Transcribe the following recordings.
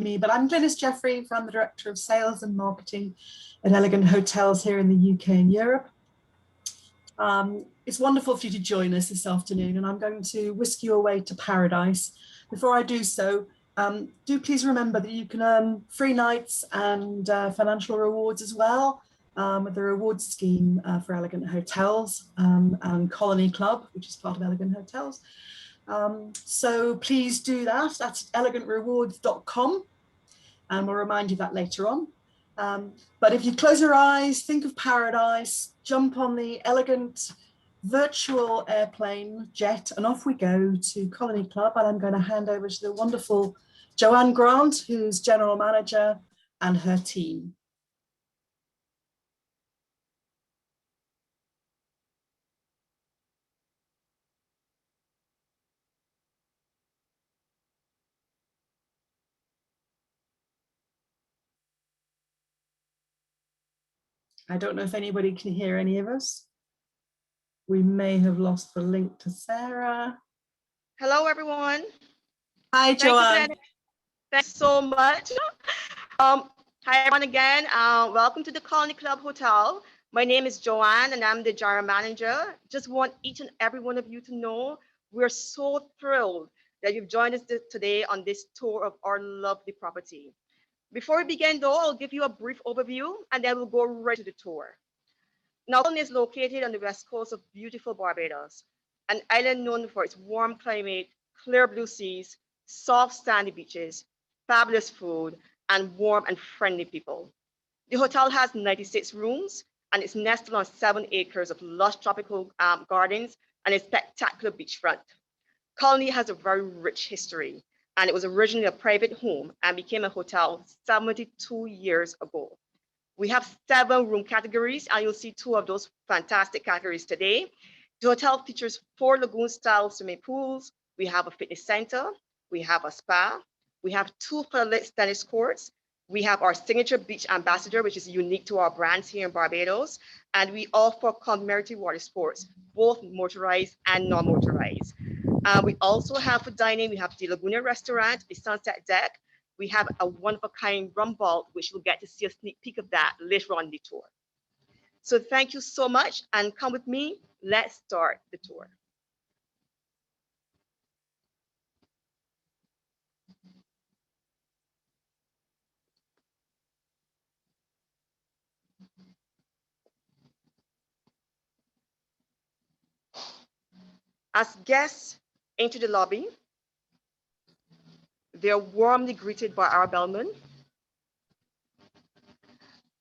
me, but I'm Glynis Jeffrey, I'm the Director of Sales and Marketing at Elegant Hotels here in the UK and Europe. It's wonderful for you to join us this afternoon, and I'm going to whisk you away to paradise. Before I do so, do please remember that you can earn free nights and financial rewards as well with the rewards scheme for Elegant Hotels and Colony Club, which is part of Elegant Hotels. So please do that. That's elegantrewards.com, and we'll remind you that later on. But if you close your eyes, think of paradise, jump on the Elegant virtual airplane jet, and off we go to Colony Club. And I'm going to hand over to the wonderful Joanne Grant, who's General Manager, and her team. I don't know if anybody can hear any of us. We may have lost the link to Sarah. Hello, everyone. Hi, Joanne. Thanks so much. Hi, everyone again. Welcome to the Colony Club Hotel. My name is Joanne, and I'm the General Manager. Just want each and every one of you to know we're so thrilled that you've joined us today on this tour of our lovely property. Before we begin, though, I'll give you a brief overview, and then we'll go right to the tour. Now, Colony is located on the west coast of beautiful Barbados, an island known for its warm climate, clear blue seas, soft sandy beaches, fabulous food, and warm and friendly people. The hotel has 96 rooms, and it's nestled on 7 acres of lush tropical gardens and a spectacular beachfront. Colony has a very rich history, and it was originally a private home and became a hotel 72 years ago. We have 7 room categories, and you'll see 2 of those fantastic categories today. The hotel features 4 lagoon-style swimming pools. We have a fitness center. We have a spa. We have 2 floodlit tennis courts. We have our signature beach ambassador, which is unique to our brands here in Barbados. And we offer complimentary water sports, both motorized and non-motorized. We also have for dining, we have the Laguna restaurant, the sunset deck. We have a one-of-a-kind Rum Vault, which we'll get to see a sneak peek of that later on in the tour. So thank you so much, and come with me. Let's start the tour. As guests enter the lobby, they're warmly greeted by our bellman.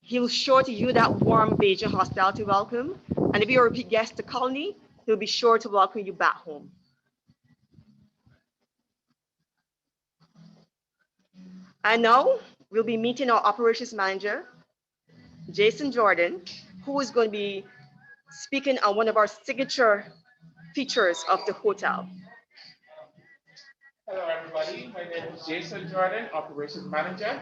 He'll show to you that warm Bajan hospitality welcome. And if you're a repeat guest to Colony, he'll be sure to welcome you back home. And now we'll be meeting our operations manager, Jason Jordan, who is going to be speaking on one of our signature features of the hotel. Hello, everybody. My name is Jason Jordan, Operations Manager.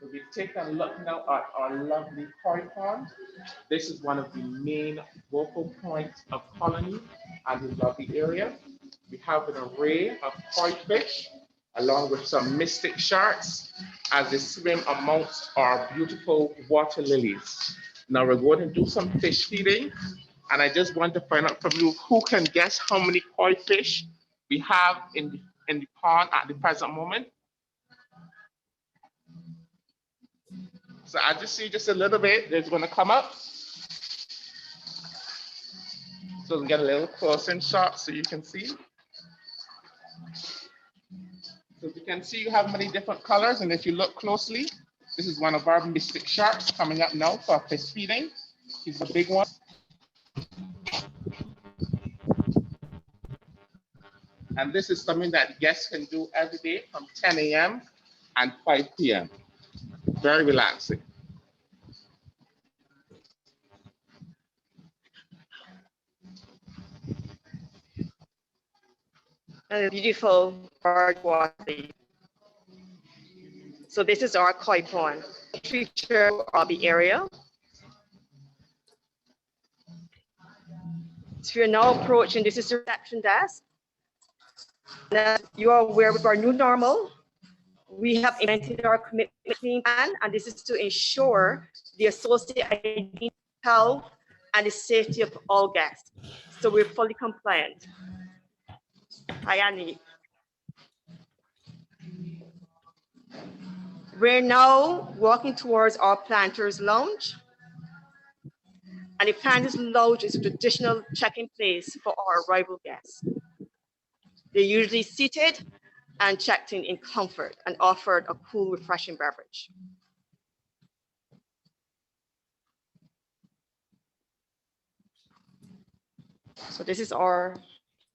We'll be taking a look now at our lovely koi pond. This is one of the main focal points of Colony and the lovely area. We have an array of koi fish, along with some mystic sharks, as they swim amongst our beautiful water lilies. Now we're going to do some fish feeding, and I just want to find out from you who can guess how many koi fish we have in the pond at the present moment. So I just see just a little bit, it's going to come up. So we get a little closer in shot so you can see. So you can see you have many different colors, and if you look closely, this is one of our mystic sharks coming up now for fish feeding. He's the big one. And this is something that guests can do every day from 10 a.m. and 5 p.m. Very relaxing. And a beautiful bird water. So this is our koi pond. Feature of the area. So you're now approaching, this is the reception desk. Now you are aware with our new normal, We have implemented our commitment plan, and this is to ensure the associate ID, health, and the safety of all guests. So we're fully compliant. Hi, Annie. We're now walking towards our planters lounge. And the planters lounge is a traditional check-in place for our arrival guests. They're usually seated and checked in comfort and offered a cool, refreshing beverage. So this is our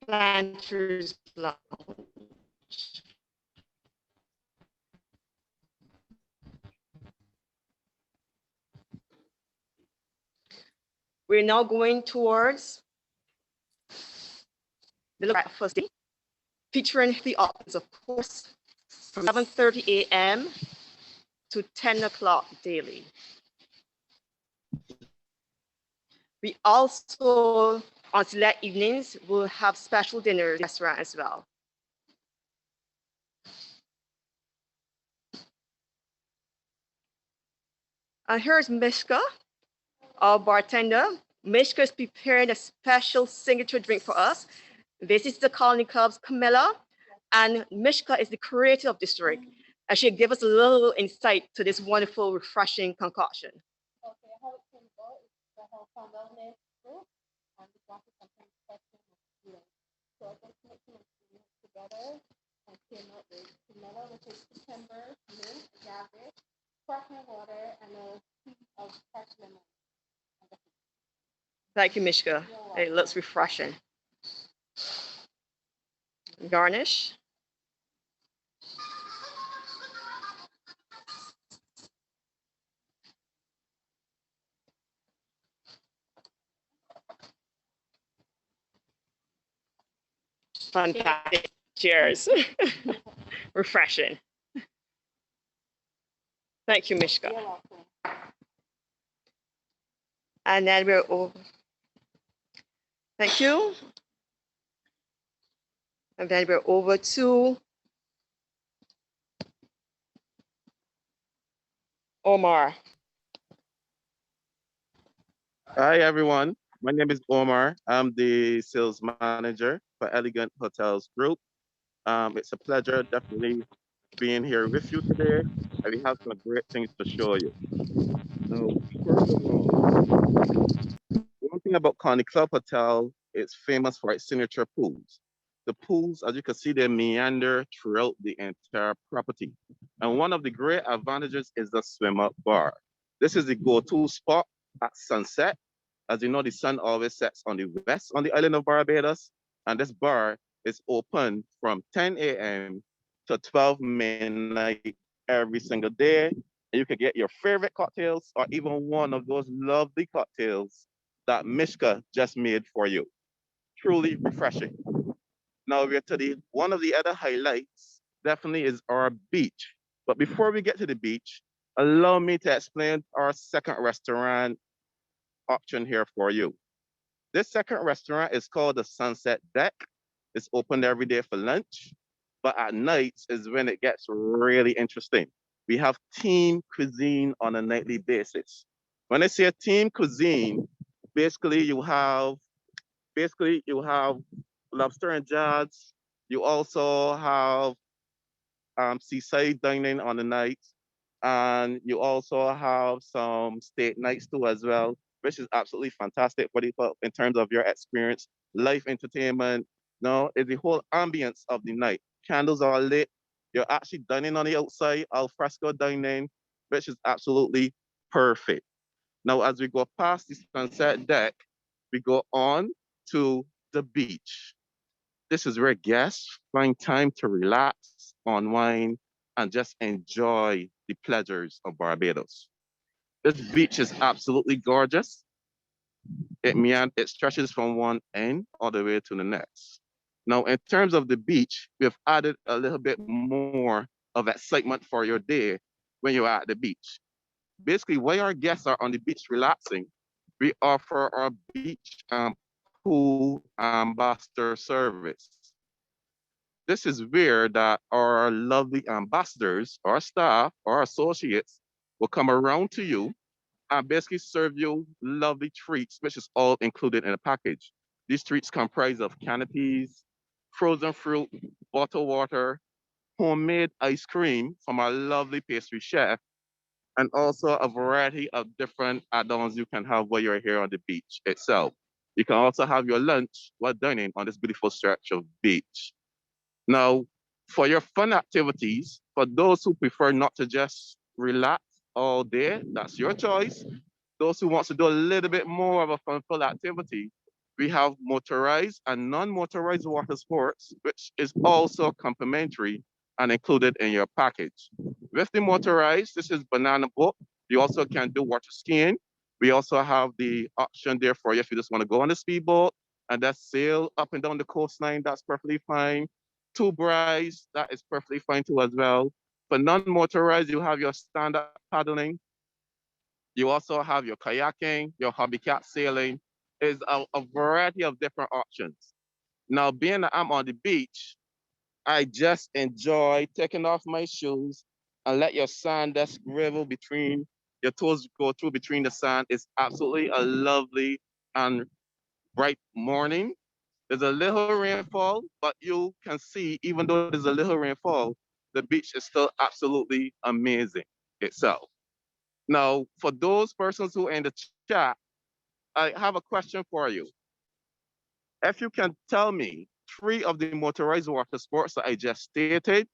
planters lounge. We're now going towards the breakfast day, featuring the options, of course, from 7:30 a.m. to 10 o'clock daily. We also, on select evenings, will have special dinners in the restaurant as well. And here's Mishka, our bartender. Mishka is preparing a special signature drink for us. This is the Colony Club's Camilla, and Mishka is the creator of this drink. And she'll give us a little insight to this wonderful, refreshing concoction. Okay, how it came about is the whole found wellness group, and we wanted something special with you. So I just mixed my ingredients together and came up with vanilla, which is cucumber, mint, agave, sparkling water, and a piece of fresh lemon. Thank you, Mishka. It looks refreshing. Garnish. Fantastic. Cheers. Refreshing. Thank you, Mishka. You're welcome. And then we're over. Thank you. And then we're over to Omar. Hi, everyone. My name is Omar. I'm the sales manager for Elegant Hotels Group. It's a pleasure definitely being here with you today, and we have some great things to show you. Now, first of all, one thing about Connie Club Hotel, it's famous for its signature pools. The pools, as you can see, they meander throughout the entire property. And one of the great advantages is the swim-up bar. This is the go-to spot at sunset. As you know, the sun always sets on the west on the island of Barbados, and this bar is open from 10 a.m. to 12 midnight every single day. And you can get your favorite cocktails or even one of those lovely cocktails that Mishka just made for you. Truly refreshing. Now we're to the one of the other highlights definitely is our beach. But before we get to the beach, allow me to explain our second restaurant option here for you. This second restaurant is called the Sunset Deck. It's open every day for lunch, but at nights is when it gets really interesting. We have team cuisine on a nightly basis. When I say team cuisine, basically you have lobster and jars. You also have seaside dining on the nights, and you also have some state nights too as well, which is absolutely fantastic for the in terms of your experience, live entertainment. No, it's the whole ambience of the night. Candles are lit. You're actually dining on the outside, al fresco dining, which is absolutely perfect. Now, as we go past the sunset deck, we go on to the beach. This is where guests find time to relax, unwind, and just enjoy the pleasures of Barbados. This beach is absolutely gorgeous. It stretches from one end all the way to the next. Now, in terms of the beach, we've added a little bit more of excitement for your day when you're at the beach. Basically, while our guests are on the beach relaxing, we offer our beach pool ambassador service. this is where that our lovely ambassadors, our staff, our associates will come around to you and basically serve you lovely treats, which is all included in a package. These treats comprise of canopies, frozen fruit, bottled water, homemade ice cream from our lovely pastry chef, and also a variety of different add-ons you can have while you're here on the beach itself. You can also have your lunch while dining on this beautiful stretch of beach. Now, for your fun activities, for those who prefer not to just relax all day, that's your choice. Those who want to do a little bit more of a fun-filled activity, we have motorized and non-motorized water sports, which is also complimentary and included in your package. With the motorized, this is banana boat. You also can do water skiing. We also have the option there for you if you just want to go on the speedboat and just sail up and down the coastline, that's perfectly fine. Two brides, that is perfectly fine too as well. For non-motorized, you have your stand-up paddling. You also have your kayaking, your hobby cat sailing. Is a variety of different options. Now, being that I'm on the beach, I just enjoy taking off my shoes and let your sand just gravel between your toes go through between the sand. It's absolutely a lovely and bright morning. There's a little rainfall, but you can see, even though there's a little rainfall, the beach is still absolutely amazing itself. Now, for those persons who are in the chat, I have a question for you. If you can tell me three of the motorized water sports that I just stated,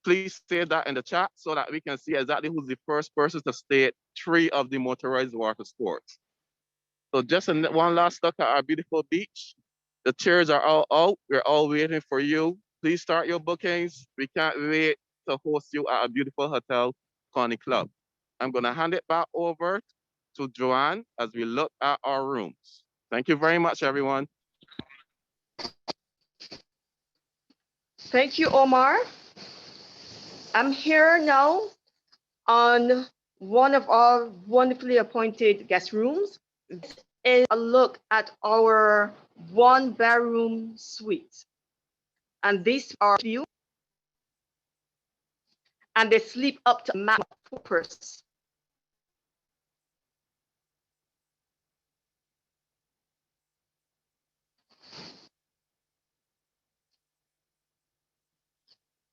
please say that in the chat so that we can see exactly who's the first person to state three of the motorized water sports. So just one last look at our beautiful beach. The chairs are all out. We're all waiting for you. Please start your bookings. We can't wait to host you at a beautiful hotel, Connie Club. I'm going to hand it back over to Joanne as we look at our rooms. Thank you very much, everyone. Thank you, Omar. I'm here now on one of our wonderfully appointed guest rooms. This is a look at our one bedroom suite. And these are view. And they sleep up to a max of 4 persons.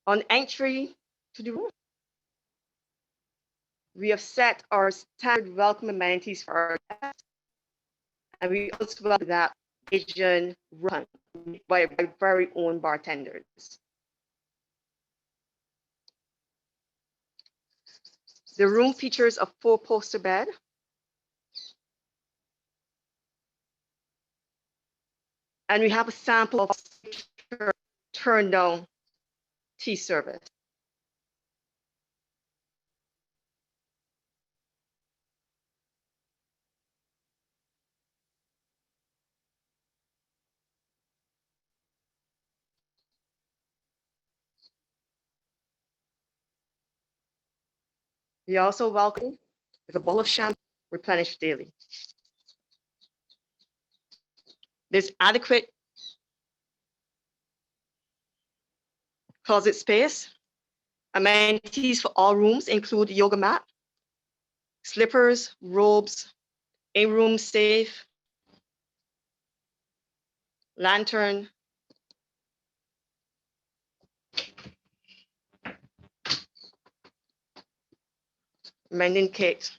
On entry to the room, we have set our standard welcome amenities for our guests. And we also welcome that Asian run by our very own bartenders. The room features a 4-poster bed, and we have a sample of turn down tea service. We also welcome with a bowl of champagne replenished daily. There's adequate closet space. Amenities for all rooms include yoga mat, slippers, robes, in-room safe, lantern, mending kit.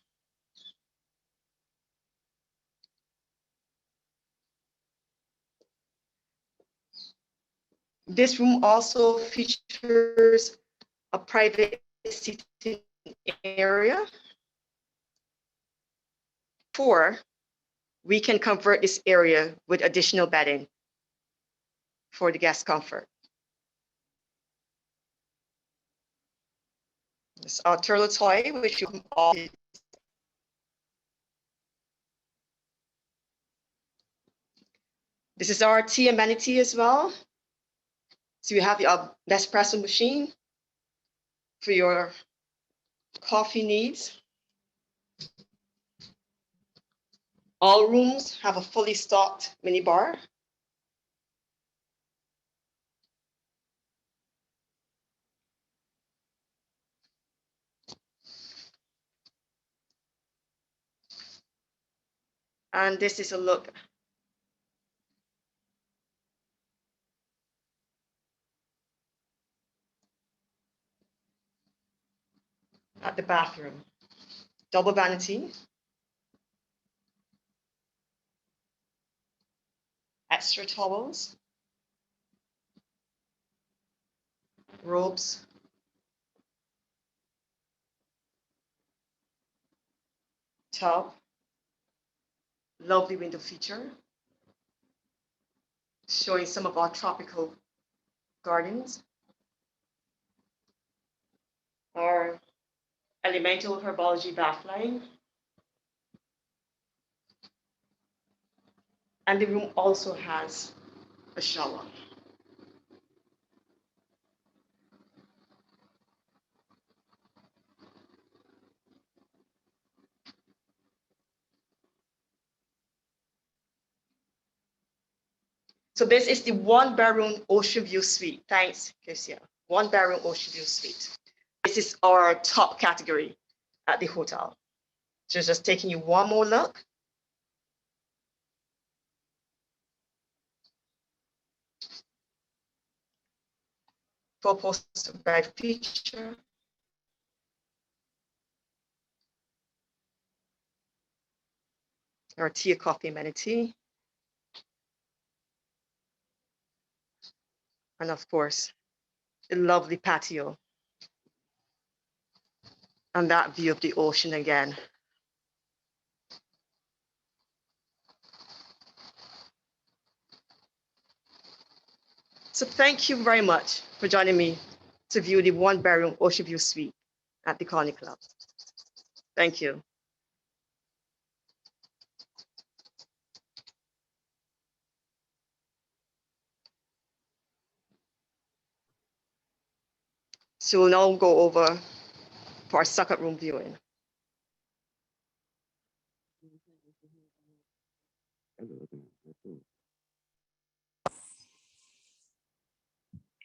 This room also features a private seating area. We can convert this area with additional bedding for the guest comfort. This is our turtle toy, which you can all. This is our tea amenity as well. So you have your espresso machine for your coffee needs. All rooms have a fully stocked mini bar. And this is a look at the bathroom. Double vanity, extra towels, robes, tub, lovely window feature, showing some of our tropical gardens, our elemental herbology bath line, and the room also has a shower. So this is the one bedroom ocean view suite. Thanks, Kesia. One bedroom ocean view suite. This is our top category at the hotel. So just taking you one more look. Four-poster bed feature. Our tea or coffee amenity. And of course, a lovely patio. And that view of the ocean again. So thank you very much for joining me to view the one bedroom ocean view suite at the Colony Club. Thank you. So we'll now go over for our second room viewing.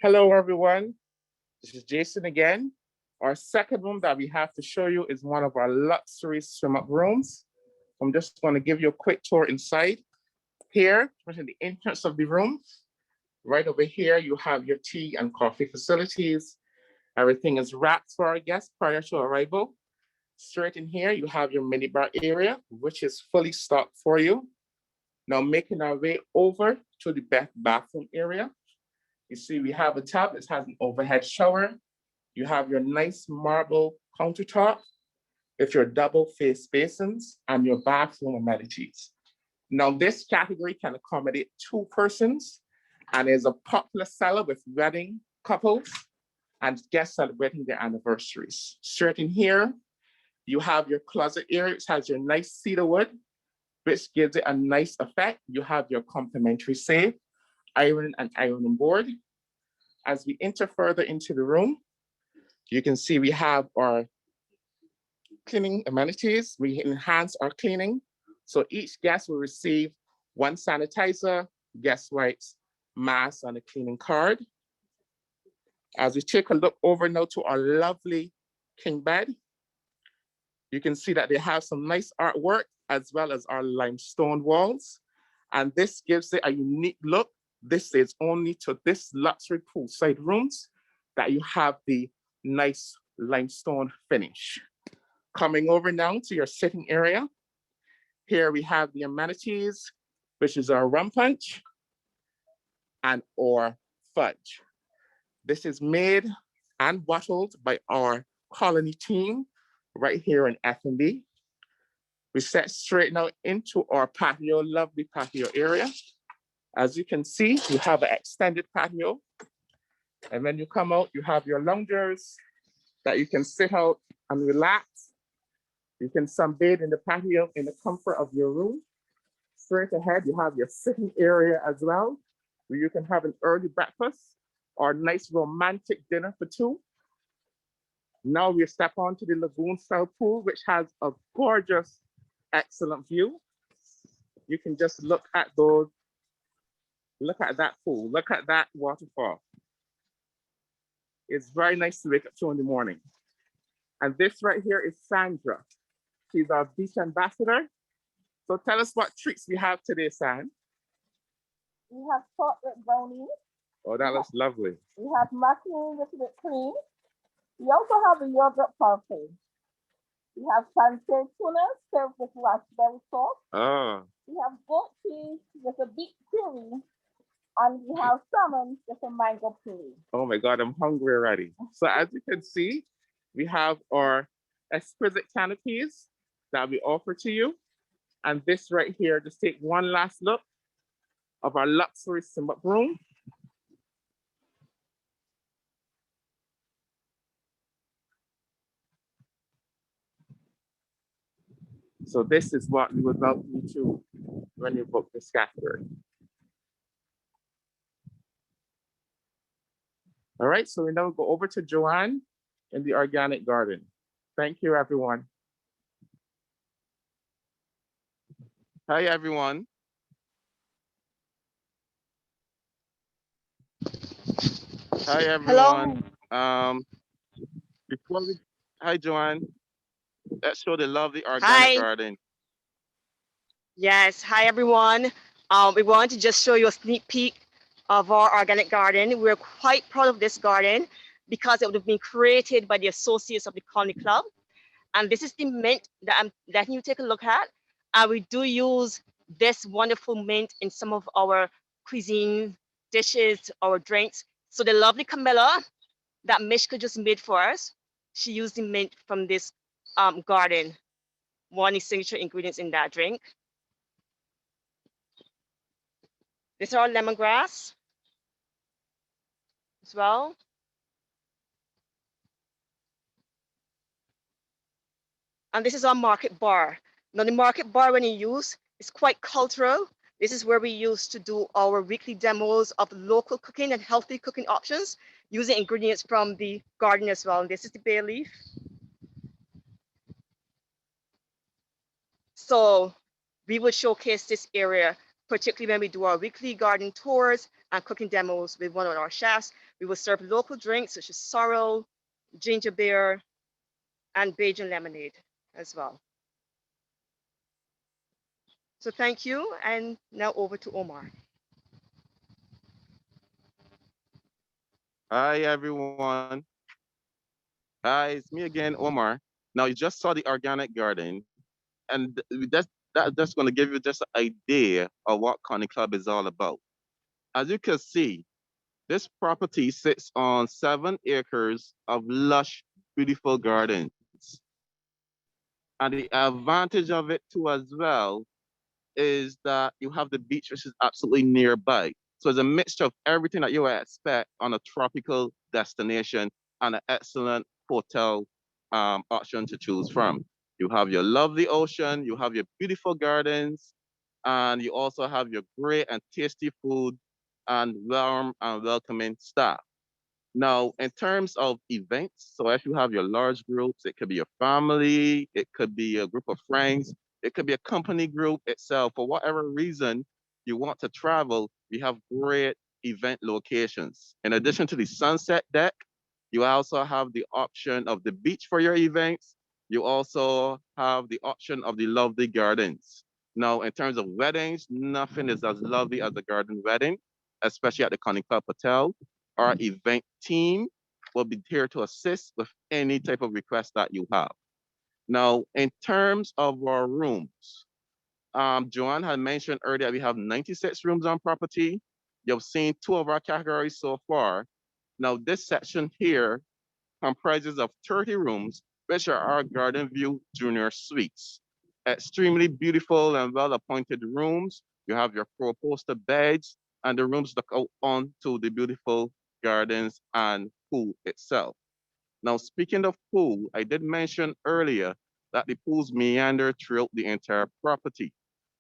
Hello, everyone. This is Jason again. Our second room that we have to show you is one of our luxury swim-up rooms. I'm just going to give you a quick tour inside. Here, right in the entrance of the room, right over here, you have your tea and coffee facilities. Everything is wrapped for our guests prior to arrival. Straight in here, you have your minibar area, which is fully stocked for you. Now making our way over to the bathroom area. You see, we have a tub that has an overhead shower. You have your nice marble countertop with your double face basins and your bathroom amenities. Now this category can accommodate 2 persons and is a popular seller with wedding couples and guests celebrating their anniversaries. Straight in here, you have your closet area, which has your nice cedar wood, which gives it a nice effect. You have your complimentary safe, iron and ironing board. As we enter further into the room, you can see we have our cleaning amenities. We enhance our cleaning. So each guest will receive 1 sanitizer, guest wipes, mask, and a cleaning card. As we take a look over now to our lovely king bed, you can see that they have some nice artwork as well as our limestone walls. And this gives it a unique look. This is only to this luxury poolside rooms that you have the nice limestone finish. Coming over now to your sitting area. Here we have the amenities, which is our rum punch and our fudge. This is made and bottled by our colony team right here in F&B. We set straight now into our patio, lovely patio area. As you can see, you have an extended patio. And when you come out, you have your loungers that you can sit out and relax. You can sunbathe in the patio in the comfort of your room. Straight ahead, you have your sitting area as well, where you can have an early breakfast or a nice romantic dinner for 2. Now we step onto the lagoon-style pool, which has a gorgeous, excellent view. You can just look at those, look at that pool, look at that waterfall. It's very nice to wake up to in the morning. And this right here is Sandra. She's our beach ambassador. So tell us what treats we have today, San. We have chocolate brownies. Oh, that looks lovely. We have macaroni with whipped cream. We also have a yogurt parfait. We have plantain tuna served with raspberry sauce. Oh, We have goat cheese with a beef curry. And we have salmon with a mango puree. oh my God, I'm hungry already. So as you can see, we have our exquisite canopies that we offer to you. And this right here, just take one last look of our luxury swim-up room. So this is what we would welcome you to when you book this category. All right, so we now go over to Joanne in the organic garden. Thank you, everyone. Hi, everyone. Hi, everyone. Before we, hi, Joanne. Let's show the lovely organic Hi. garden. Yes, hi everyone. We want to just show you a sneak peek of our organic garden. We're quite proud of this garden because it would have been created by the associates of the Colony Club. And this is the mint that I'm letting you take a look at. And we do use this wonderful mint in some of our cuisine dishes, our drinks. So the lovely Camilla that Mishka just made for us, she used the mint from this garden, one of the signature ingredients in that drink. This is our lemongrass as well. And this is our market bar. Now the market bar, when you use, is quite cultural. This is where we use to do our weekly demos of local cooking and healthy cooking options using ingredients from the garden as well. And this is the bay leaf. So we would showcase this area, particularly when we do our weekly garden tours and cooking demos with one of our chefs. We will serve local drinks such as sorrel, ginger beer, and Bajan lemonade as well. So thank you, and now over to Omar. Hi, everyone. Hi, it's me again, Omar. Now, you just saw the organic garden, and that's going to give you just an idea of what Connie Club is all about. As you can see, this property sits on 7 acres of lush, beautiful gardens. And the advantage of it too as well is that you have the beach, which is absolutely nearby. So it's a mixture of everything that you would expect on a tropical destination and an excellent hotel option to choose from. You have your lovely ocean, you have your beautiful gardens, and you also have your great and tasty food and warm and welcoming staff. Now, in terms of events, so if you have your large groups, it could be your family, it could be a group of friends, it could be a company group itself. For whatever reason you want to travel, we have great event locations. In addition to the sunset deck, you also have the option of the beach for your events. You also have the option of the lovely gardens. Now, in terms of weddings, nothing is as lovely as a garden wedding, especially at the Conning Club Hotel. Our event team will be here to assist with any type of request that you have. Now, in terms of our rooms, Joanne had mentioned earlier we have 96 rooms on property. You've seen 2 of our categories so far. Now, this section here comprises of 30 rooms, which are our Garden View Junior Suites. Extremely beautiful and well-appointed rooms. You have your 4-poster beds, and the rooms look out onto the beautiful gardens and pool itself. Now, speaking of pool, I did mention earlier that the pools meander throughout the entire property.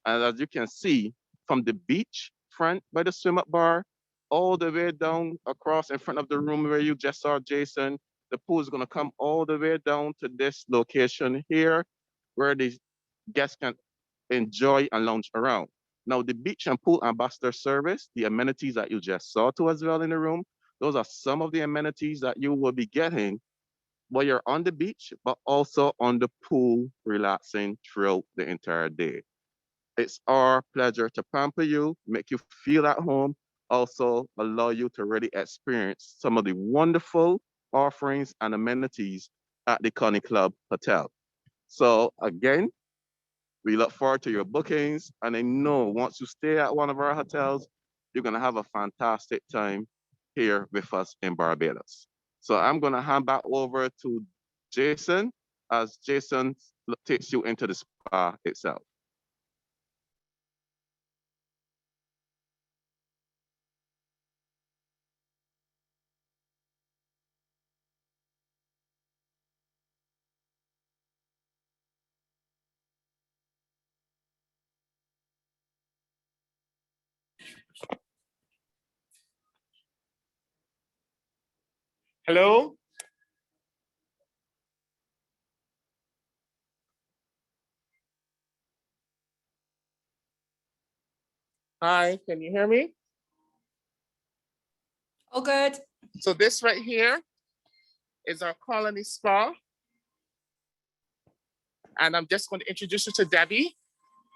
And as you can see, from the beach front by the swim-up bar, all the way down across in front of the room where you just saw Jason, the pool is gonna come all the way down to this location here, where the guests can enjoy and lounge around. Now, the beach and pool ambassador service, the amenities that you just saw too as well in the room, those are some of the amenities that you will be getting while you're on the beach, but also on the pool, relaxing throughout the entire day. It's our pleasure to pamper you, make you feel at home, also allow you to really experience some of the wonderful offerings and amenities at the Connie Club Hotel. So again, we look forward to your bookings, and I know once you stay at one of our hotels, you're gonna have a fantastic time here with us in Barbados. So I'm gonna hand back over to Jason as Jason takes you into the spa itself. Hello? Hi, can you hear me? All good. So this right here is our Colony Spa. And I'm just going to introduce you to Debbie,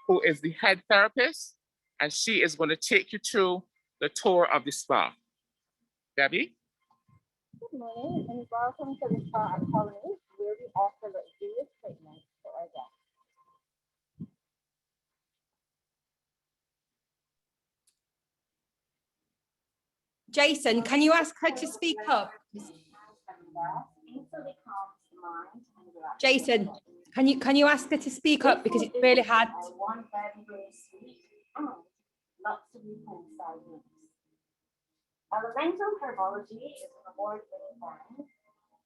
who is the head therapist, and she is going to take you through the tour of the spa. Debbie? Good morning and welcome to the Spa at Colony, where we offer luxurious treatments for our guests. Jason, can you ask her to speak up? Jason, can you ask her to speak up because it's really hard. One bedroom suite and luxury poolside rooms. Elemental herbology is an award-winning brand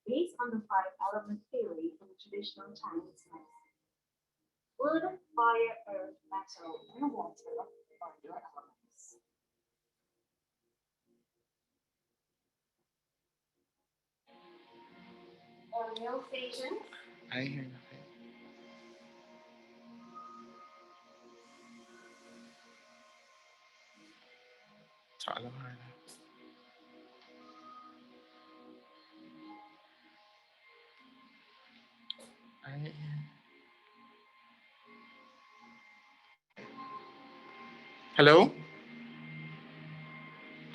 based on the five-element theory from traditional Chinese medicine. Wood, fire, earth, metal, and water are your elements. Our meal station. I hear nothing. Talk a little harder. I hear. Hello?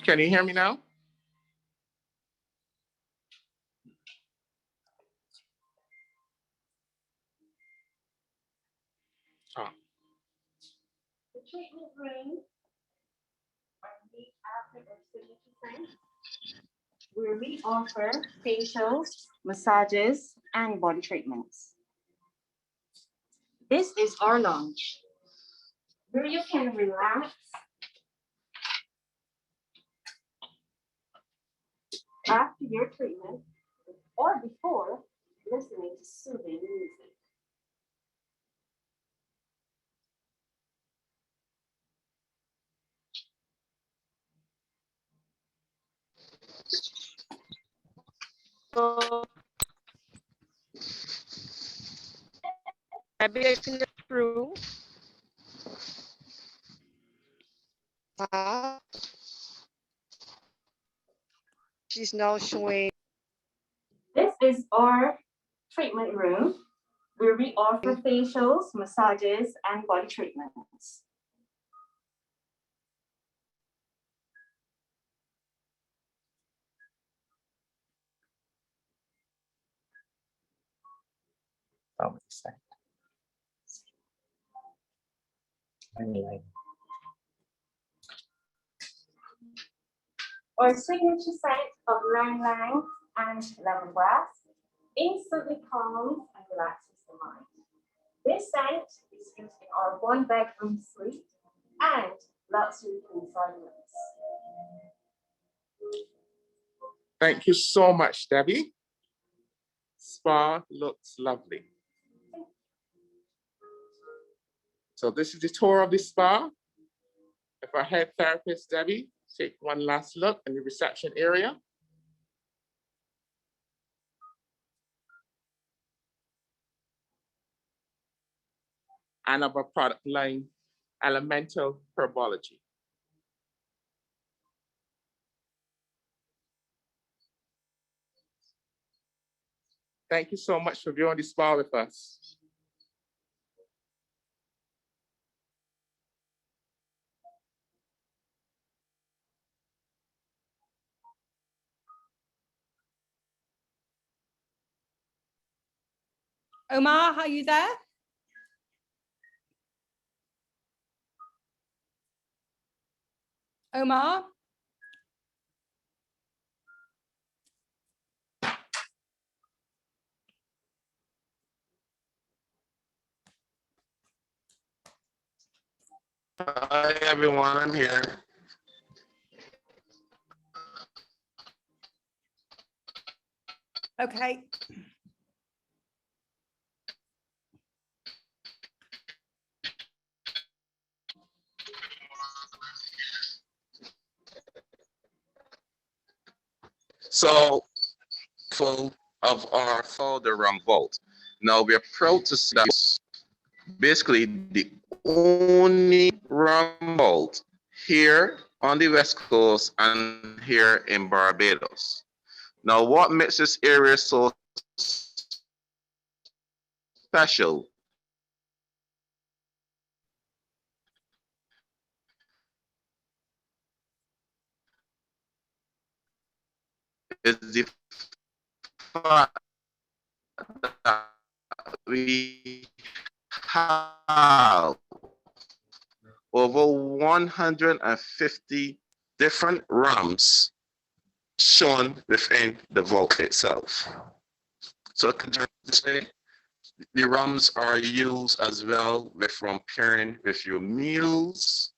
Can you hear me now? Talk. The treatment room are unique after our signature scent, where we offer facials, massages, and body treatments. This is our lounge, where you can relax after your treatment or before listening to soothing music. So, Abby is in the room. She's now showing. This is our treatment room, where we offer facials, massages, and body treatments. Anyway. Our signature scent of lang lang and lemongrass instantly calms and relaxes the mind. This scent is used in our one-bedroom suite and luxury poolside rooms. Thank you so much, Debbie. Spa looks lovely. So this is the tour of the spa. If our head therapist, Debbie, take one last look in the reception area. And of our product line, Elemental Herbology. Thank you so much for viewing the spa with us. Omar, are you there? Omar? Hi, everyone. I'm here. Okay. So, full of our folder Rum Vault. Now, we're proud to say that basically the only Rum Vault here on the West Coast and here in Barbados. Now, what makes this area so special is the fact that we have over 150 different rums shown within the vault itself. So the rums are used as well with rum pairing with your meals,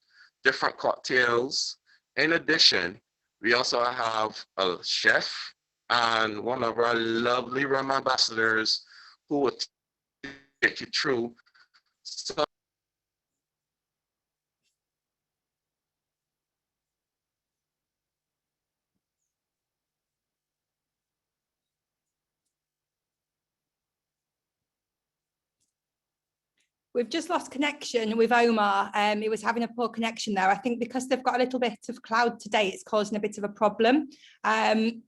different cocktails. In addition, we also have a chef and one of our lovely rum ambassadors who will take you through some We've just lost connection with Omar. He was having a poor connection there. I think because they've got a little bit of cloud today, it's causing a bit of a problem. We'll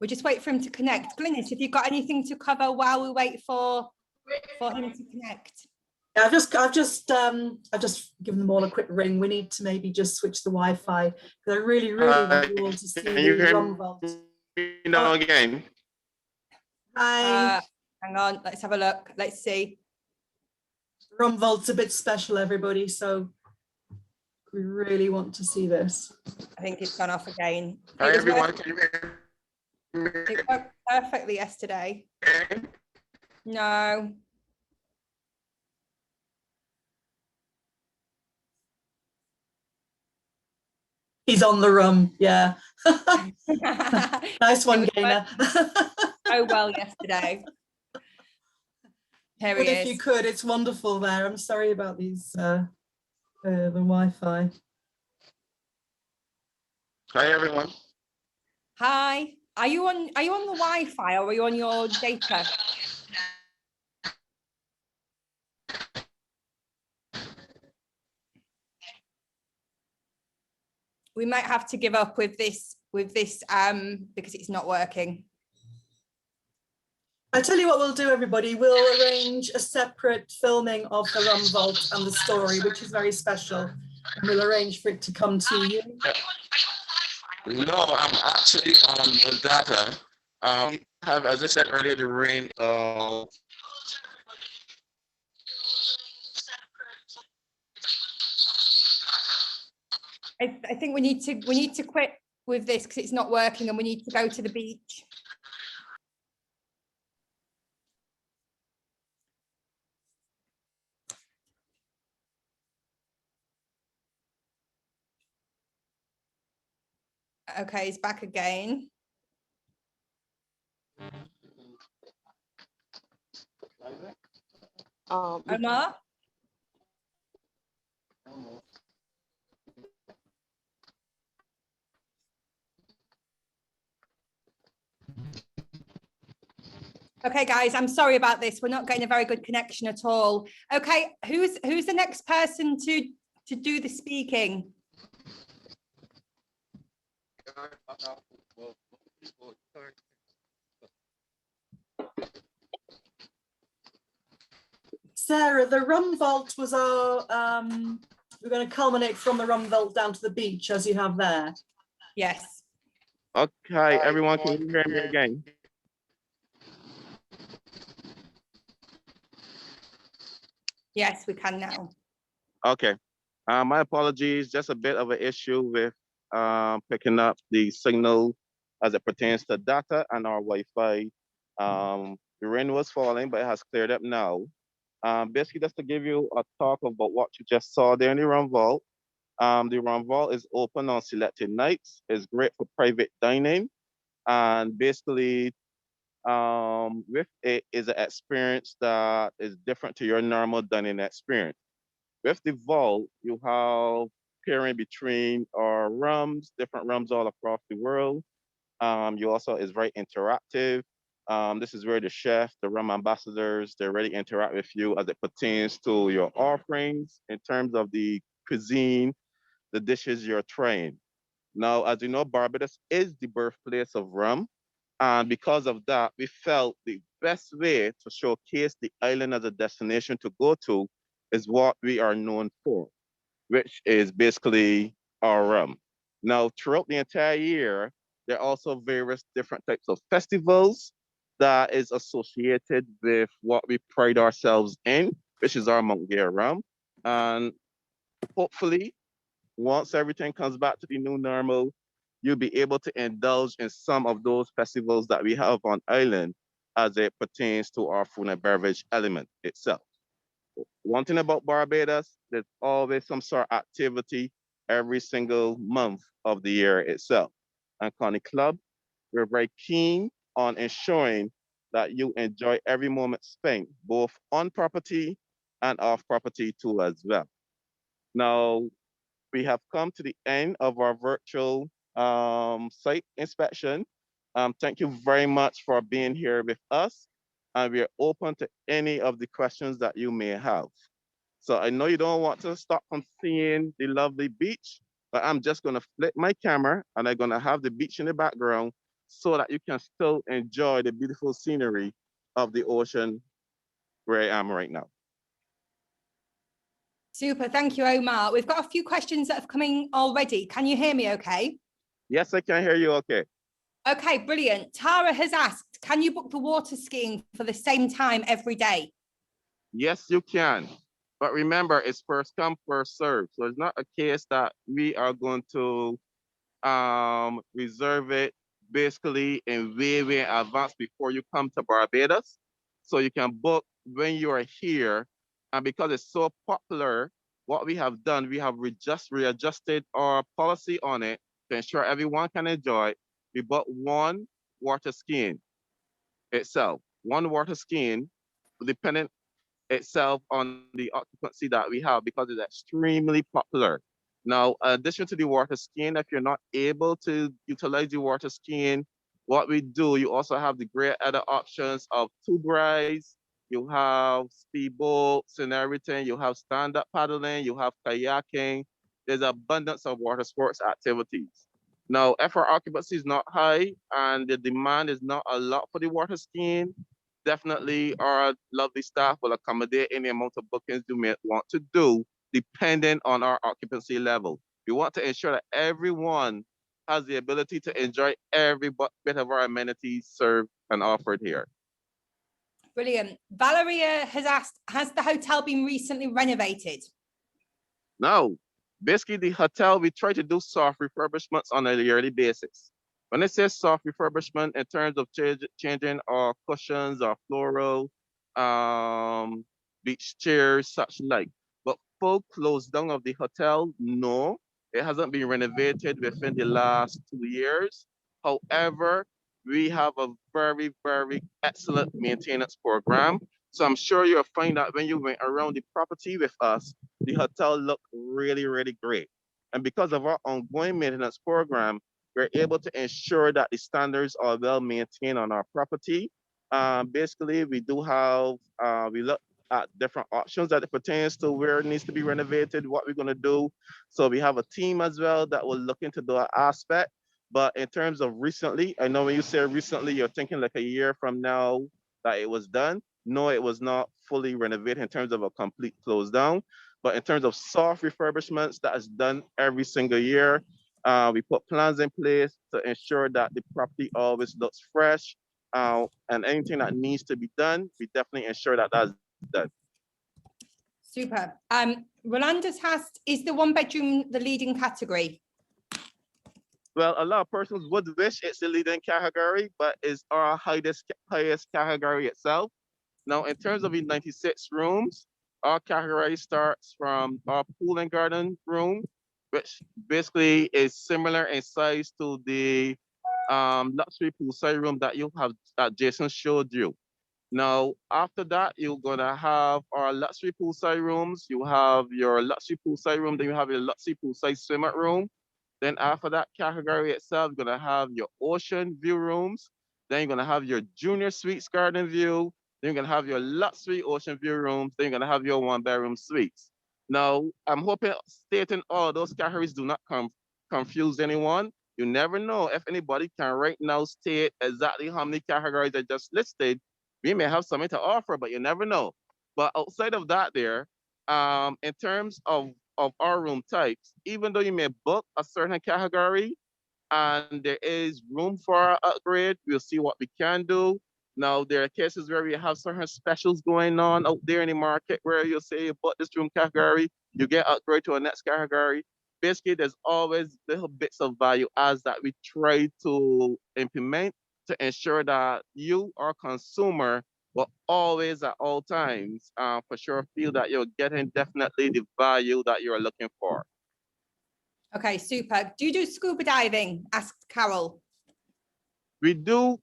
just wait for him to connect. Glynis, have you got anything to cover while we wait for him to connect? Yeah, I've just given them all a quick ring. We need to maybe just switch the Wi-Fi because I really want you all to see the Rum Vault. Again. Hi. Hang on, let's have a look. Let's see. Rum Vault's a bit special, everybody, so we really want to see this. I think it's gone off again. Hi, everyone. Can you hear me? It worked perfectly yesterday. No. He's on the rum, yeah. Nice one, Gaynor. Oh well yesterday. Here But he if is. you could, it's wonderful there. I'm sorry about these the Wi-Fi. Hi, everyone. Hi. Are you on the Wi-Fi or are you on your data? We might have to give up with this because it's not working. I'll tell you what we'll do, everybody. We'll arrange a separate filming of the Rum Vault and the story, which is very special. And we'll arrange for it to come to you. No, I'm actually on the data. Have, as I said earlier, the rain. I think we need to quit with this because it's not working and we need to go to the beach. Okay, he's back again. Omar? Okay, guys, I'm sorry about this. We're not getting a very good connection at all. Okay, who's the next person to do the speaking? Sarah, the Rum Vault was our, we're going to culminate from the Rum Vault down to the beach as you have there. Yes. Okay, everyone, can you hear me again? Yes, we can now. Okay. My apologies, just a bit of an issue with picking up the signal as it pertains to data and our Wi-Fi. The rain was falling, but it has cleared up now. Basically, just to give you a talk about what you just saw there in the Rum Vault. The Rum Vault is open on selected nights. It's great for private dining. And basically, with it is an experience that is different to your normal dining experience. With the vault, you have pairing between our rums, different rums all across the world. You also is very interactive. This is where the chef, the rum ambassadors, they really interact with you as it pertains to your offerings in terms of the cuisine, the dishes you're trying. Now, as you know, Barbados is the birthplace of rum. And because of that, we felt the best way to showcase the island as a destination to go to is what we are known for, which is basically our rum. Now, throughout the entire year, there are also various different types of festivals that is associated with what we pride ourselves in, which is our Mount Gay rum. And hopefully, once everything comes back to the new normal, you'll be able to indulge in some of those festivals that we have on island as it pertains to our food and beverage element itself. One thing about Barbados, there's always some sort of activity every single month of the year itself. And Connie Club, we're very keen on ensuring that you enjoy every moment spent, both on property and off property too as well. Now, we have come to the end of our virtual site inspection. Thank you very much for being here with us. And we are open to any of the questions that you may have. So I know you don't want to stop from seeing the lovely beach, but I'm just gonna flip my camera and I'm gonna have the beach in the background so that you can still enjoy the beautiful scenery of the ocean where I am right now. Super, thank you, Omar. We've got a few questions that have come in already. Can you hear me okay? Yes, I can hear you okay. Okay, brilliant. Tara has asked, can you book the water skiing for the same time every day? Yes, you can. But remember, it's first come, first serve. So it's not a case that we are going to reserve it basically in way in advance before you come to Barbados. So you can book when you are here. And because it's so popular, what we have done, we have just readjusted our policy on it to ensure everyone can enjoy. We bought one water skiing itself, one water skiing, depending itself on the occupancy that we have because it's extremely popular. Now, in addition to the water skiing, if you're not able to utilize the water skiing, what we do, you also have the great other options of tube rides, you have speedboats and everything, you have stand-up paddling, you have kayaking. There's abundance of water sports activities. Now, if our occupancy is not high and the demand is not a lot for the water skiing, definitely our lovely staff will accommodate any amount of bookings you may want to do, depending on our occupancy level. We want to ensure that everyone has the ability to enjoy every bit of our amenities served and offered here. Brilliant. Valeria has asked, has the hotel been recently renovated? No, basically the hotel, we try to do soft refurbishments on a yearly basis. When it says soft refurbishment in terms of changing our cushions, our floral, beach chairs, such like. But full close down of the hotel, no, it hasn't been renovated within the last 2 years. However, we have a very excellent maintenance program. So I'm sure you'll find that when you went around the property with us, the hotel looked really great. And because of our ongoing maintenance program, we're able to ensure that the standards are well maintained on our property. Basically, we do have, we look at different options that it pertains to where it needs to be renovated, what we're going to do. So we have a team as well that will look into that aspect. But in terms of recently, I know when you say recently, you're thinking like a year from now that it was done. No, it was not fully renovated in terms of a complete close down. But in terms of soft refurbishments, that is done every single year. We put plans in place to ensure that the property always looks fresh. And anything that needs to be done, we definitely ensure that that's done. Super. Rolanda's asked, is the one bedroom the leading category? Well, a lot of persons would wish it's the leading category, but it's our highest category itself. Now, in terms of the 96 rooms, our category starts from our pool and garden room, which basically is similar in size to the luxury poolside room that you have that Jason showed you. Now, after that, you're gonna have our luxury poolside rooms. You have your luxury poolside room, then you have your luxury poolside swimmer room. Then after that category itself, you're gonna have your ocean view rooms. Then you're gonna have your junior suites garden view. Then you're gonna have your luxury ocean view rooms. Then you're gonna have your one bedroom suites. Now, I'm hoping stating all those categories do not confuse anyone. You never know if anybody can right now state exactly how many categories I just listed. We may have something to offer, but you never know. But outside of that there, in terms of our room types, even though you may book a certain category and there is room for an upgrade, we'll see what we can do. Now, there are cases where we have certain specials going on out there in the market where you'll say, but this room category, you get upgrade to a next category. Basically, there's always little bits of value adds that we try to implement to ensure that you, our consumer, will always at all times, for sure, feel that you're getting definitely the value that you're looking for. Okay, super. Do you do scuba diving? Asked Carol. We do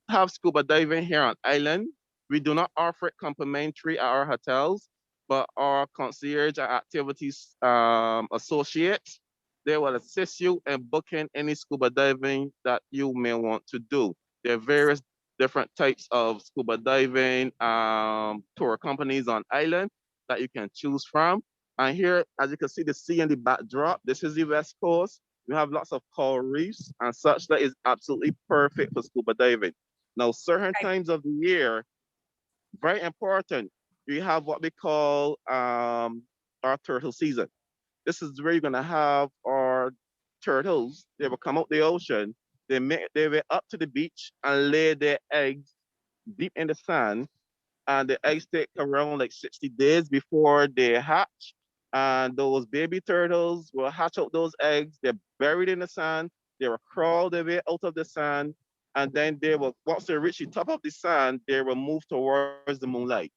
have scuba diving here on island. We do not offer it complimentary at our hotels, but our concierge and activities associates, they will assist you in booking any scuba diving that you may want to do. There are various different types of scuba diving tour companies on island that you can choose from. And here, as you can see the sea in the backdrop, this is the West Coast. We have lots of coral reefs and such that is absolutely perfect for scuba diving. Now, certain times of the year, very important, we have what we call our turtle season. This is where you're gonna have our turtles. They will come out the ocean. They make their way up to the beach and lay their eggs deep in the sand. And the eggs take around like 60 days before they hatch. And those baby turtles will hatch out those eggs. They're buried in the sand. They will crawl their way out of the sand. And then they will, once they reach the top of the sand, they will move towards the moonlight.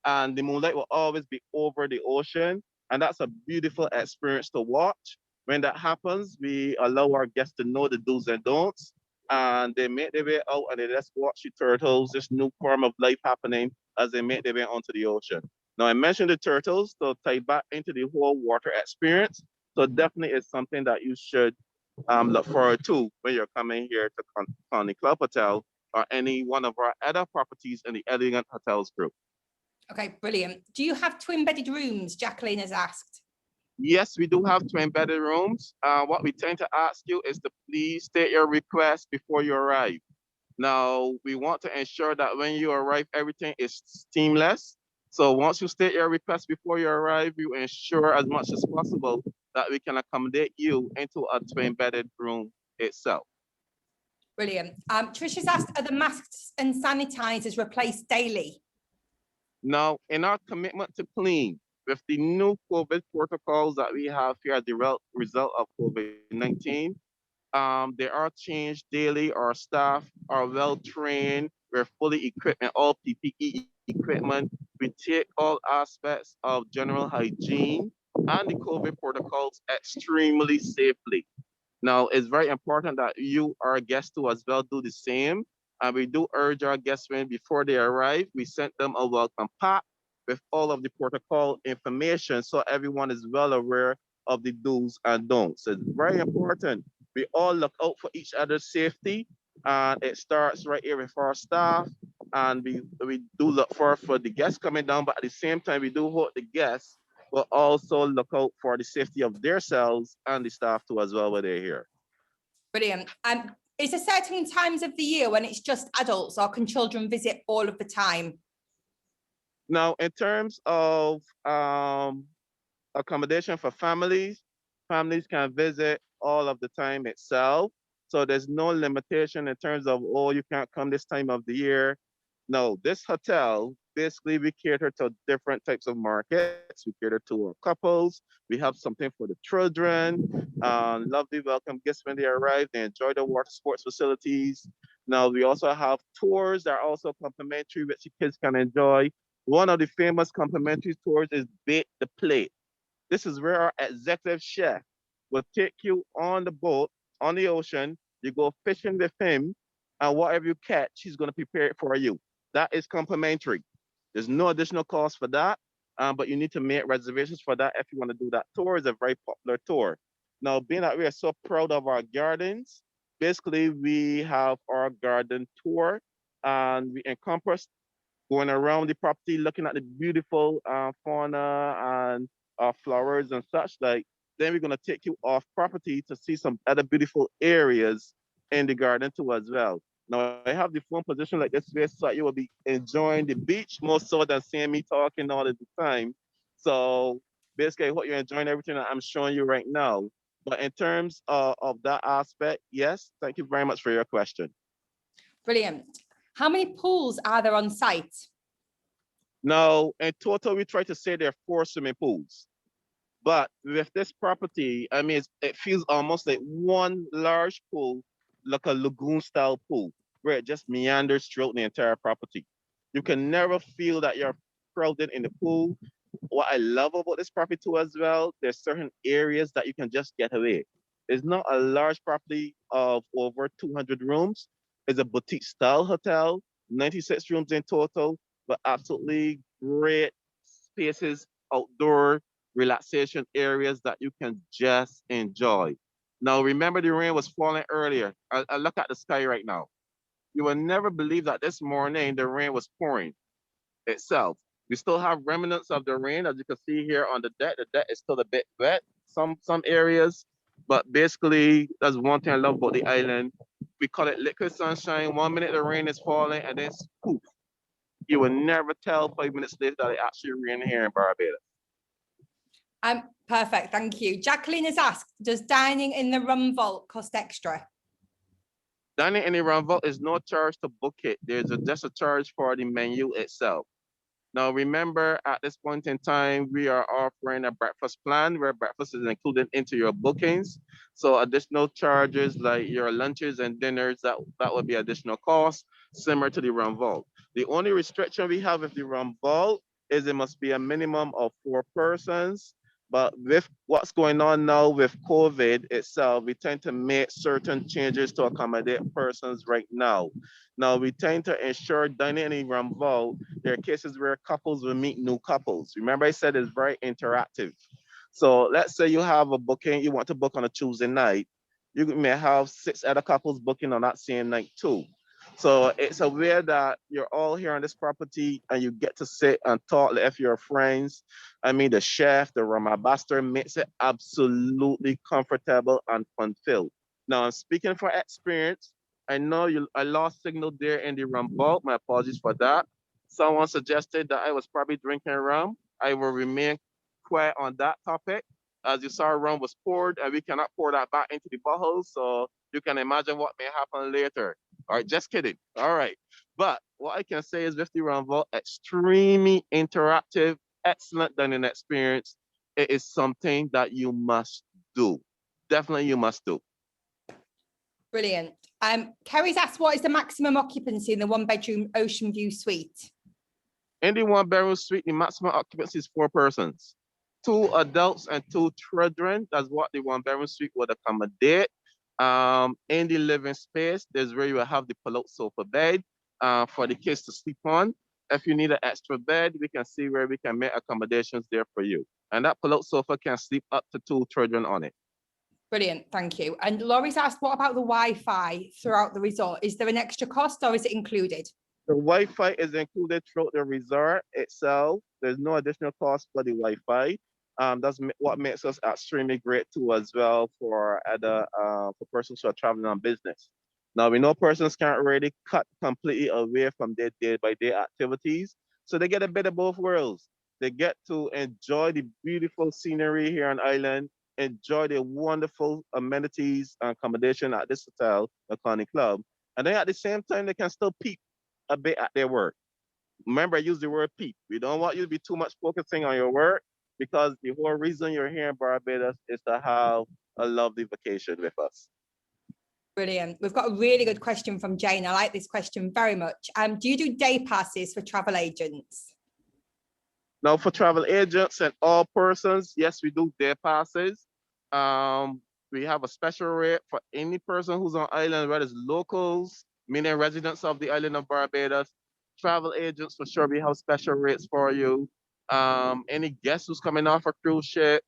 And the moonlight will always be over the ocean. And that's a beautiful experience to watch. When that happens, we allow our guests to know the do's and don'ts. And they make their way out and they just watch the turtles, this new form of life happening as they make their way onto the ocean. Now, I mentioned the turtles to tie back into the whole water experience. So definitely it's something that you should look forward to when you're coming here to Colony Club Hotel or any one of our other properties in the Elegant Hotels group. Okay, brilliant. Do you have twin-bedded rooms? Jacqueline has asked. Yes, we do have twin-bedded rooms. What we tend to ask you is to please state your request before you arrive. Now, we want to ensure that when you arrive, everything is seamless. So once you state your request before you arrive, you ensure as much as possible that we can accommodate you into a twin-bedded room itself. Brilliant. Trisha's asked, are the masks and sanitizers replaced daily? Now, in our commitment to clean, with the new COVID protocols that we have here as the result of COVID-19, they are changed daily. Our staff are well trained. We're fully equipped in all PPE equipment. We take all aspects of general hygiene and the COVID protocols extremely safely. Now, it's very important that you, our guests, too, as well, do the same. And we do urge our guests when before they arrive, we send them a welcome pack with all of the protocol information so everyone is well aware of the do's and don'ts. It's very important. We all look out for each other's safety. And it starts right here with our staff. And we do look for the guests coming down, but at the same time, we do hope the guests will also look out for the safety of themselves and the staff too as well when they're here. Brilliant. Is there certain times of the year when it's just adults, or can children visit all of the time? Now, in terms of accommodation for families, families can visit all of the time itself. So there's no limitation in terms of, oh, you can't come this time of the year. No, this hotel basically we cater to different types of markets. We cater to our couples. We have something for the children. Lovely welcome guests when they arrive. They enjoy the water sports facilities. Now we also have tours that are also complimentary, which the kids can enjoy. One of the famous complimentary tours is Bake the Plate. This is where our executive chef will take you on the boat, on the ocean. You go fishing with him, and whatever you catch, he's going to prepare it for you. That is complimentary. There's no additional cost for that, but you need to make reservations for that if you want to do that tour. It's a very popular tour. Now, being that we are so proud of our gardens, basically we have our garden tour, and we encompass going around the property, looking at the beautiful fauna and flowers and such like. Then we're gonna take you off property to see some other beautiful areas in the garden too as well. Now I have the phone position like this way so that you will be enjoying the beach more so than seeing me talking all the time. So basically, I hope you're enjoying everything that I'm showing you right now. But in terms of that aspect, yes, thank you very much for your question. Brilliant. How many pools are there on site? Now, in total, we try to say there are 4 swimming pools. But with this property, I mean, it feels almost like one large pool, like a lagoon-style pool, where it just meanders throughout the entire property. You can never feel that you're crowded in the pool. What I love about this property too as well, there's certain areas that you can just get away. It's not a large property of over 200 rooms. It's a boutique style hotel, 96 rooms in total, but absolutely great spaces, outdoor relaxation areas that you can just enjoy. Now, remember the rain was falling earlier. I look at the sky right now. You will never believe that this morning the rain was pouring itself. We still have remnants of the rain, as you can see here on the deck. The deck is still a bit wet, some areas, but basically that's one thing I love about the island. We call it liquid sunshine. 1 minute the rain is falling, and then poof, you will never tell 5 minutes later that it actually rained here in Barbados. Perfect, thank you. Jacqueline has asked, does dining in the Rum Vault cost extra? Dining in the Rum Vault is no charge to book it. There's just a charge for the menu itself. Now, remember, at this point in time, we are offering a breakfast plan where breakfast is included into your bookings. So additional charges like your lunches and dinners, that would be additional costs, similar to the Rum Vault. The only restriction we have with the Rum Vault is it must be a minimum of 4 persons. But with what's going on now with COVID itself, we tend to make certain changes to accommodate persons right now. Now, we tend to ensure dining in the Rum Vault, there are cases where couples will meet new couples. Remember I said it's very interactive. So let's say you have a booking, you want to book on a Tuesday night. You may have 6 other couples booking on that same night too. So it's a way that you're all here on this property and you get to sit and talk if you're friends. I mean, the chef, the rum ambassador makes it absolutely comfortable and fun-filled. Now, I'm speaking for experience. I know I lost signal there in the Rum Vault. My apologies for that. Someone suggested that I was probably drinking rum. I will remain quiet on that topic. As you saw, rum was poured and we cannot pour that back into the bottle. So you can imagine what may happen later. All right, just kidding. All right. But what I can say is with the Rum Vault, extremely interactive, excellent dining experience. It is something that you must do. Definitely you must do. Brilliant. Kerry's asked, what is the maximum occupancy in the 1-bedroom ocean view suite? In the 1-bedroom suite, the maximum occupancy is 4 persons. 2 adults and 2 children. That's what the 1-bedroom suite would accommodate. In the living space, there's where you will have the pull-out sofa bed for the kids to sleep on. If you need an extra bed, we can see where we can make accommodations there for you. And that pull-out sofa can sleep up to 2 children on it. Brilliant, thank you. And Laurie's asked, what about the Wi-Fi throughout the resort? Is there an extra cost or is it included? The Wi-Fi is included throughout the resort itself. There's no additional cost for the Wi-Fi. That's what makes us extremely great too as well for other for persons who are traveling on business. Now we know persons can't really cut completely away from their day-by-day activities, so they get a bit of both worlds. They get to enjoy the beautiful scenery here on island, enjoy the wonderful amenities and accommodation at this hotel, the Connie Club, and then at the same time they can still peep a bit at their work. remember, I use the word peep. We don't want you to be too much focusing on your work because the whole reason you're here in Barbados is to have a lovely vacation with us. Brilliant. We've got a really good question from Jane. I like this question very much. Do you do day passes for travel agents? Now, for travel agents and all persons, yes, we do day passes. We have a special rate for any person who's on island, whether it's locals, meaning residents of the island of Barbados, travel agents, for sure, we have special rates for you. Any guests who's coming off a cruise ship,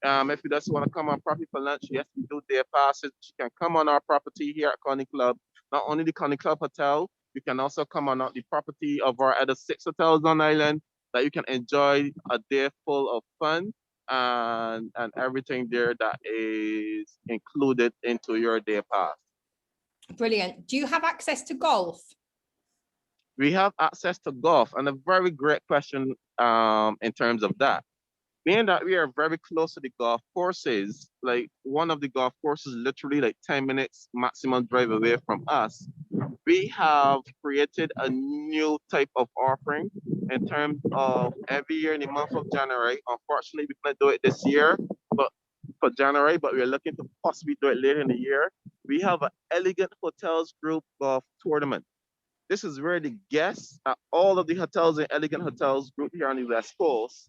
if you just want to come on property for lunch, yes, we do day passes. You can come on our property here at Connie Club. Not only the Connie Club Hotel, you can also come on the property of our other 6 hotels on island that you can enjoy a day full of fun and everything there that is included into your day pass. Brilliant. Do you have access to golf? We have access to golf, and a very great question in terms of that. Being that we are very close to the golf courses, like one of the golf courses literally like 10 minutes maximum drive away from us, we have created a new type of offering in terms of every year in the month of January. Unfortunately, we couldn't do it this year, but for January, but we're looking to possibly do it later in the year. We have an Elegant Hotels Group golf tournament. This is where the guests at all of the hotels in Elegant Hotels Group here on the West Coast,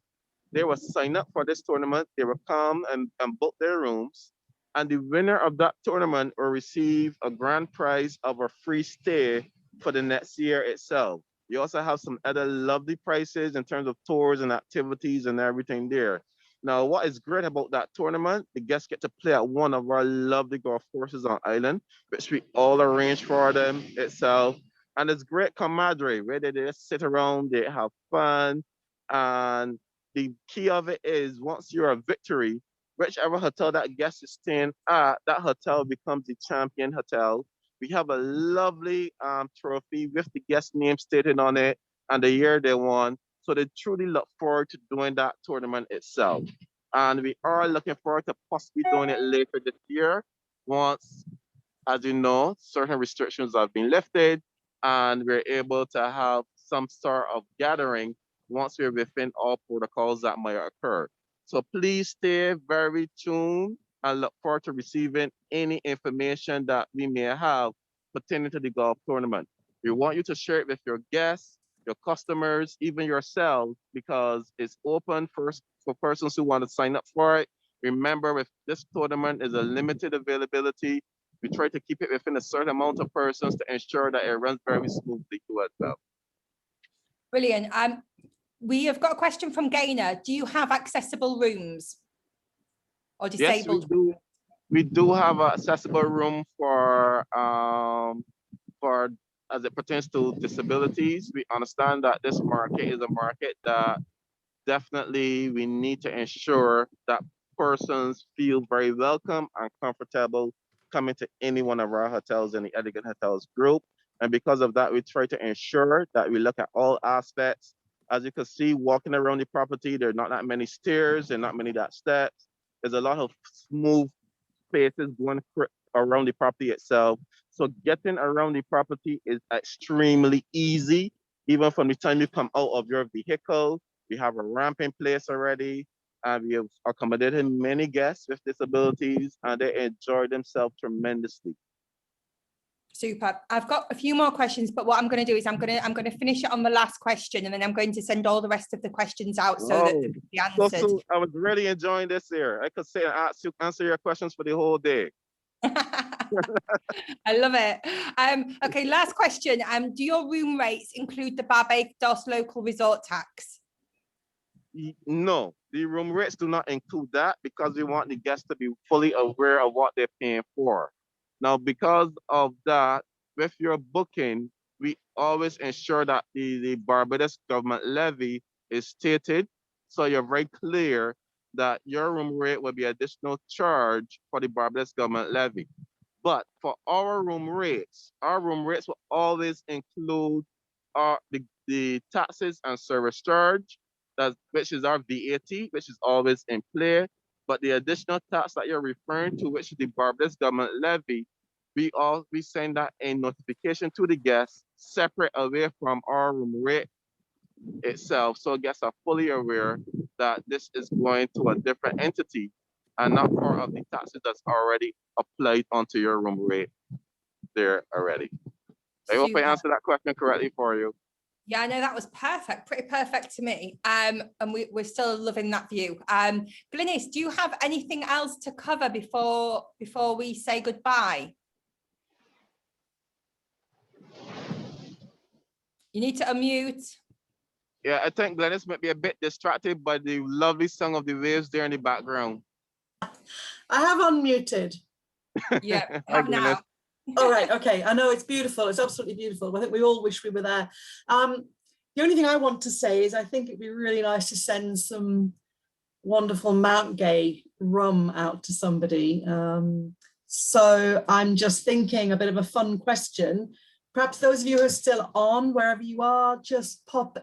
they will sign up for this tournament. They will come and book their rooms. And the winner of that tournament will receive a grand prize of a free stay for the next year itself. We also have some other lovely prices in terms of tours and activities and everything there. Now, what is great about that tournament, the guests get to play at one of our lovely golf courses on island, which we all arrange for them itself. And it's great camaraderie where they just sit around, they have fun. And the key of it is once you're a victory, whichever hotel that guest is staying at, that hotel becomes the champion hotel. We have a lovely trophy with the guest name stated on it and the year they won. So they truly look forward to doing that tournament itself. And we are looking forward to possibly doing it later this year once, as you know, certain restrictions have been lifted and we're able to have some sort of gathering once we're within all protocols that might occur. So please stay very tuned and look forward to receiving any information that we may have pertaining to the golf tournament. We want you to share it with your guests, your customers, even yourselves, because it's open first for persons who want to sign up for it. Remember, with this tournament is a limited availability. We try to keep it within a certain amount of persons to ensure that it runs very smoothly too as well. Brilliant. We have got a question from Gaynor. Do you have accessible rooms or disabled? Yes, we do. We do have an accessible room for as it pertains to disabilities. We understand that this market is a market that definitely we need to ensure that persons feel very welcome and comfortable coming to any one of our hotels in the Elegant Hotels Group. And because of that, we try to ensure that we look at all aspects. As you can see, walking around the property, there are not that many stairs, there are not many that steps. There's a lot of smooth spaces going around the property itself. So getting around the property is extremely easy. Even from the time you come out of your vehicle, we have a ramp in place already. And we have accommodated many guests with disabilities and they enjoy themselves tremendously. Super. I've got a few more questions, but what I'm going to do is I'm going to finish it on the last question, and then I'm going to send all the rest of the questions out so that they can be answered. So I was really enjoying this here. I could say and answer your questions for the whole day. I love it. Okay, last question. Do your room rates include the Barbados local resort tax? No, the room rates do not include that because we want the guests to be fully aware of what they're paying for. Now, because of that, with your booking, we always ensure that the Barbados government levy is stated. So you're very clear that your room rate will be additional charge for the Barbados government levy. But for our room rates will always include the taxes and service charge, which is our VAT, which is always in play. But the additional tax that you're referring to, which is the Barbados government levy, we send that a notification to the guests separate away from our room rate itself, so guests are fully aware that this is going to a different entity and not part of the taxes that's already applied onto your room rate there already. I hope I Super. answered that question correctly for you. Yeah, I know that was perfect, pretty perfect to me. And we're still loving that view. Glynis, do you have anything else to cover before we say goodbye? You need to unmute. Yeah, I think Glennis might be a bit distracted by the lovely song of the waves there in the background. I have unmuted. Yeah, Hi, have now. All right, okay. I know it's beautiful. It's absolutely beautiful. I think we all wish we were there. The only thing I want to say is I think it'd be really nice to send some wonderful Mount Gay rum out to somebody. So I'm just thinking a bit of a fun question. Perhaps those of you who are still on, wherever you are, just pop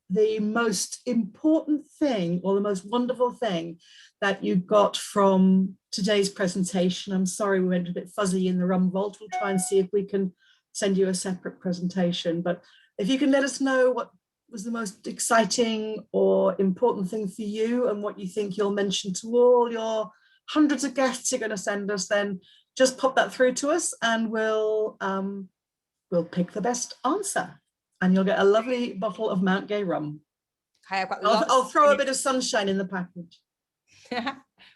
the most important thing or the most wonderful thing that you got from today's presentation. I'm sorry we went a bit fuzzy in the Rum Vault. We'll try and see if we can send you a separate presentation. But if you can let us know what was the most exciting or important thing for you and what you think you'll mention to all your hundreds of guests you're going to send us, then just pop that through to us and we'll pick the best answer. And you'll get a lovely bottle of Mount Gay rum. Okay, I've got I'll throw a bit of sunshine in the package.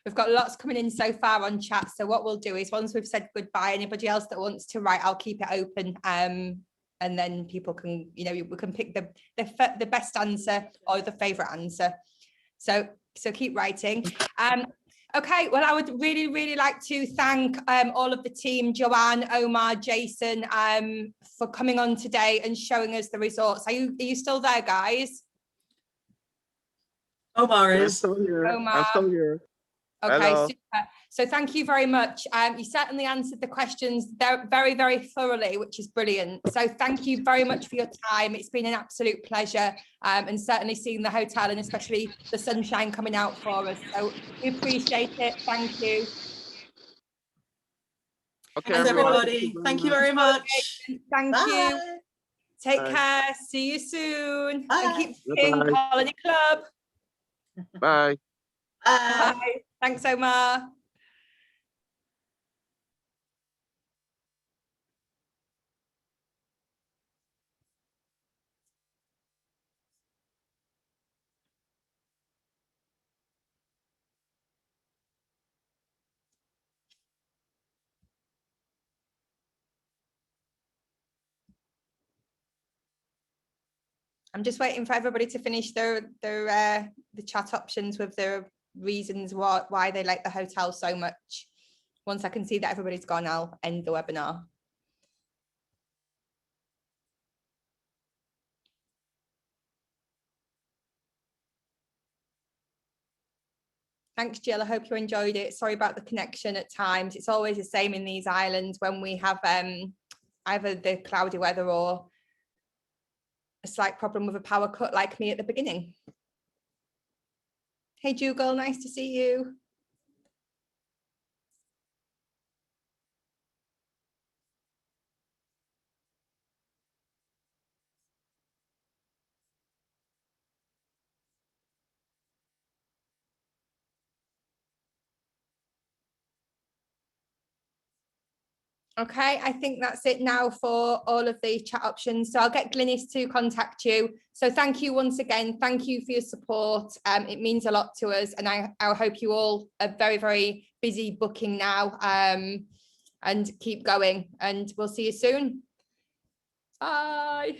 We've got lots coming in so far on chat. So what we'll do is once we've said goodbye, anybody else that wants to write, I'll keep it open. And then people can, we can pick the best answer or the favorite answer. So keep writing. Okay, well, I would really, really like to thank all of the team, Joanne, Omar, Jason, for coming on today and showing us the results. Are you still there, guys? Omar is. I'm still here. Omar. I'm still here. Okay, Hello. super. So thank you very much. You certainly answered the questions very, very thoroughly, which is brilliant. So thank you very much for your time. It's been an absolute pleasure, and certainly seeing the hotel and especially the sunshine coming out for us. So we appreciate it. Thank you. Okay, Thanks, everyone. everybody. Thank you very much. Thank Bye. you. Take Bye. care. See you soon. Bye. And keep Bye. seeing Colony Club. Bye. Bye. Bye. Thanks, Omar. I'm just waiting for everybody to finish the chat options with the reasons why they like the hotel so much. Once I can see that everybody's gone, I'll end the webinar. Thanks, Jill. I hope you enjoyed it. Sorry about the connection at times. It's always the same in these islands when we have either the cloudy weather or a slight problem with a power cut like me at the beginning. Hey, Jugal, nice to see you. Okay, I think that's it now for all of the chat options. So I'll get Glynis to contact you. So thank you once again. Thank you for your support. It means a lot to us. And I hope you all are very, very busy booking now, and keep going. And we'll see you soon. Bye.